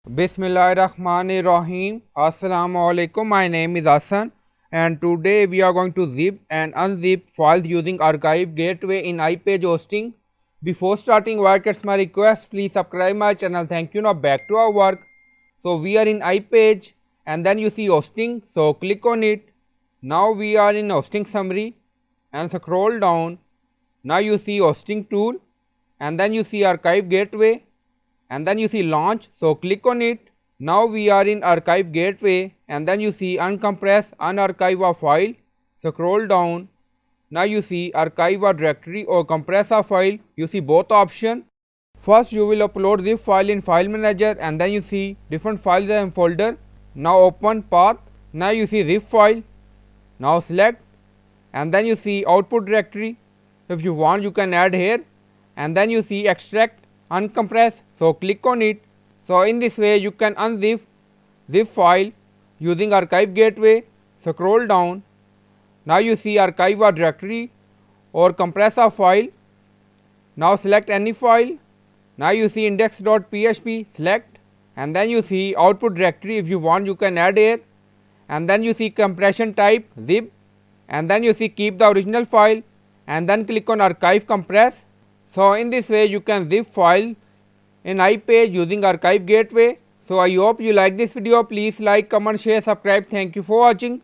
Bismillahirrahmanirrahim. Assalamu alaikum. My name is Hassan and today we are going to zip and unzip files using archive gateway in iPage hosting. Before starting work, it's my request, please subscribe my channel. Thank you. Now back to our work. So we are in iPage and then you see hosting. So click on it. Now we are in hosting summary and scroll down. Now you see hosting tool and then you see archive gateway and then you see launch, so click on it. Now we are in archive gateway and then you see uncompress, unarchive a file, scroll down. Now you see archive a directory or compress a file. You see both options. First you will upload zip file in file manager and then you see different files and folder. Now open path. Now you see zip file. Now select and then you see output directory. If you want you can add here and then you see extract uncompress, so click on it. So in this way you can unzip zip file using archive gateway. Scroll down. Now you see archive a directory or compress a file. Now select any file. Now you see index.php, select and then you see output directory. If you want you can add here and then you see compression type zip and then you see keep the original file and then click on archive compress. So in this way you can zip file in iPage using archive gateway. So I hope you like this video. Please like, comment, share, subscribe. Thank you for watching.